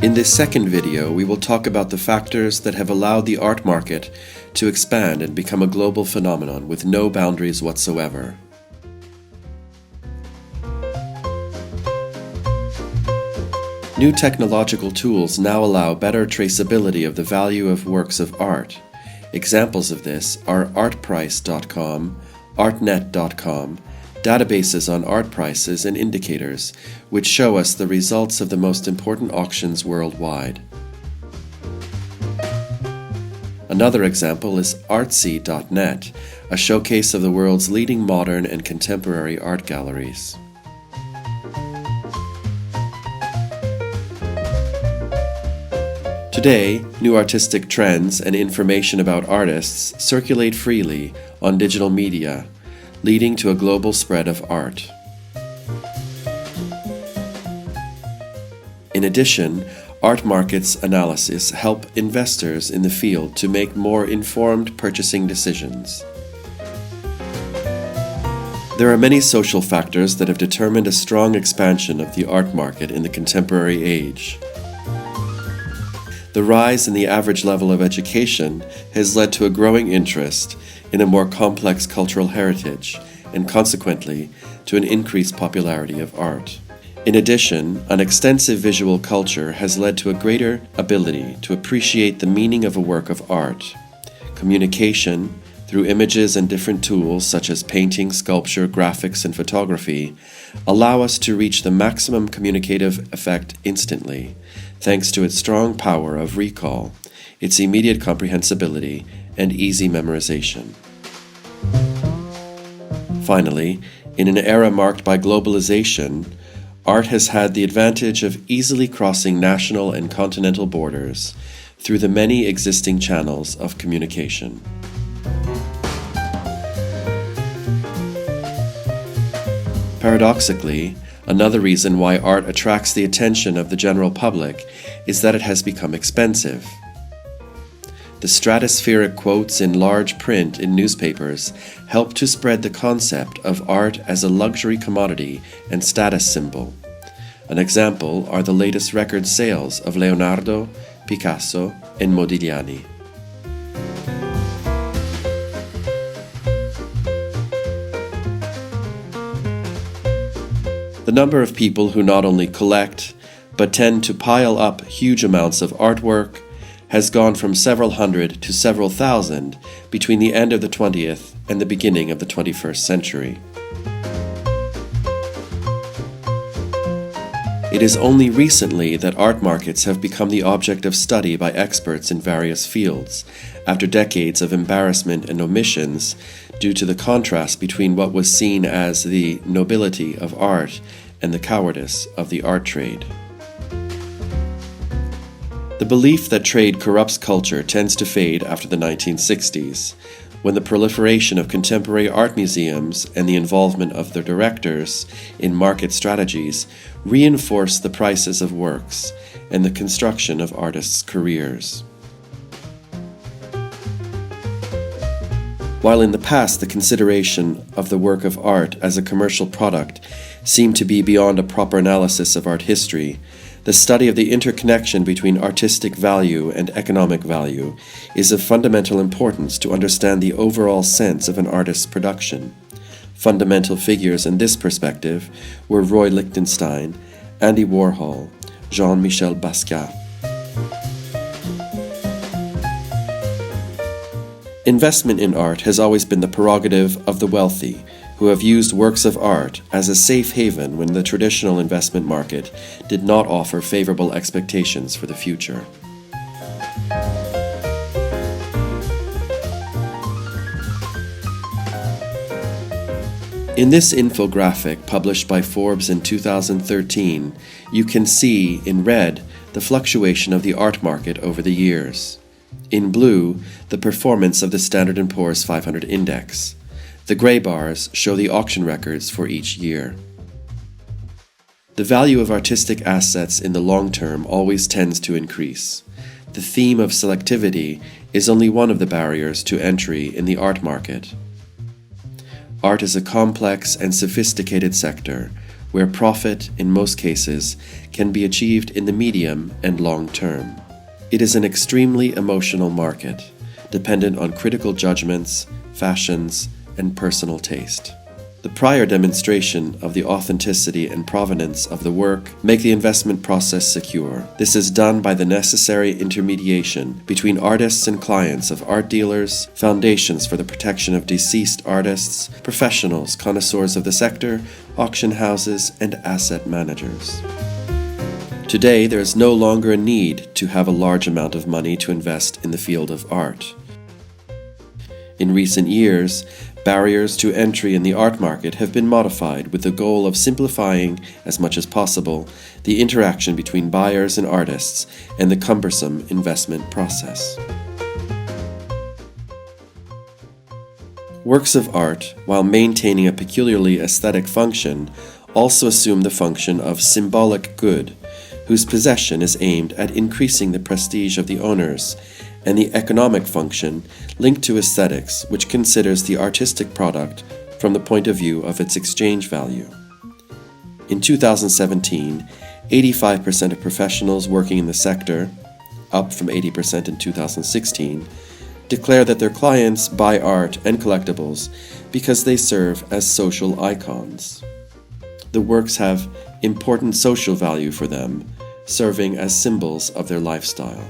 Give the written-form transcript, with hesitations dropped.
In this second video, we will talk about the factors that have allowed the art market to expand and become a global phenomenon with no boundaries whatsoever. New technological tools now allow better traceability of the value of works of art. Examples of this are artprice.com, artnet.com, databases on art prices and indicators, which show us the results of the most important auctions worldwide. Another example is artsy.net, a showcase of the world's leading modern and contemporary art galleries. Today, new artistic trends and information about artists circulate freely on digital media, leading to a global spread of art. In addition, art markets analysis help investors in the field to make more informed purchasing decisions. There are many social factors that have determined a strong expansion of the art market in the contemporary age. The rise in the average level of education has led to a growing interest in a more complex cultural heritage and consequently to an increased popularity of art. In addition, an extensive visual culture has led to a greater ability to appreciate the meaning of a work of art. Communication, through images and different tools such as painting, sculpture, graphics, and photography, allow us to reach the maximum communicative effect instantly, thanks to its strong power of recall, its immediate comprehensibility, and easy memorization. Finally, in an era marked by globalization, art has had the advantage of easily crossing national and continental borders through the many existing channels of communication. Paradoxically, another reason why art attracts the attention of the general public is that it has become expensive. The stratospheric quotes in large print in newspapers help to spread the concept of art as a luxury commodity and status symbol. An example are the latest record sales of Leonardo, Picasso, and Modigliani. The number of people who not only collect, but tend to pile up huge amounts of artwork has gone from several hundred to several thousand between the end of the 20th and the beginning of the 21st century. It is only recently that art markets have become the object of study by experts in various fields, after decades of embarrassment and omissions due to the contrast between what was seen as the nobility of art and the cowardice of the art trade. The belief that trade corrupts culture tends to fade after the 1960s, when the proliferation of contemporary art museums and the involvement of their directors in market strategies reinforced the prices of works and the construction of artists' careers. While in the past the consideration of the work of art as a commercial product seemed to be beyond a proper analysis of art history, the study of the interconnection between artistic value and economic value is of fundamental importance to understand the overall sense of an artist's production. Fundamental figures in this perspective were Roy Lichtenstein, Andy Warhol, Jean-Michel Basquiat. Investment in art has always been the prerogative of the wealthy, who have used works of art as a safe haven when the traditional investment market did not offer favorable expectations for the future. In this infographic published by Forbes in 2013, you can see in red the fluctuation of the art market over the years. In blue, the performance of the Standard & Poor's 500 index. The gray bars show the auction records for each year. The value of artistic assets in the long term always tends to increase. The theme of selectivity is only one of the barriers to entry in the art market. Art is a complex and sophisticated sector, where profit, in most cases, can be achieved in the medium and long term. It is an extremely emotional market, dependent on critical judgments, fashions, and personal taste. The prior demonstration of the authenticity and provenance of the work make the investment process secure. This is done by the necessary intermediation between artists and clients of art dealers, foundations for the protection of deceased artists, professionals, connoisseurs of the sector, auction houses, and asset managers. Today, there is no longer a need to have a large amount of money to invest in the field of art. In recent years, barriers to entry in the art market have been modified with the goal of simplifying, as much as possible, the interaction between buyers and artists and the cumbersome investment process. Works of art, while maintaining a peculiarly aesthetic function, also assume the function of symbolic good, whose possession is aimed at increasing the prestige of the owners, and the economic function linked to aesthetics, which considers the artistic product from the point of view of its exchange value. In 2017, 85% of professionals working in the sector, up from 80% in 2016, declare that their clients buy art and collectibles because they serve as social icons. The works have important social value for them, serving as symbols of their lifestyle.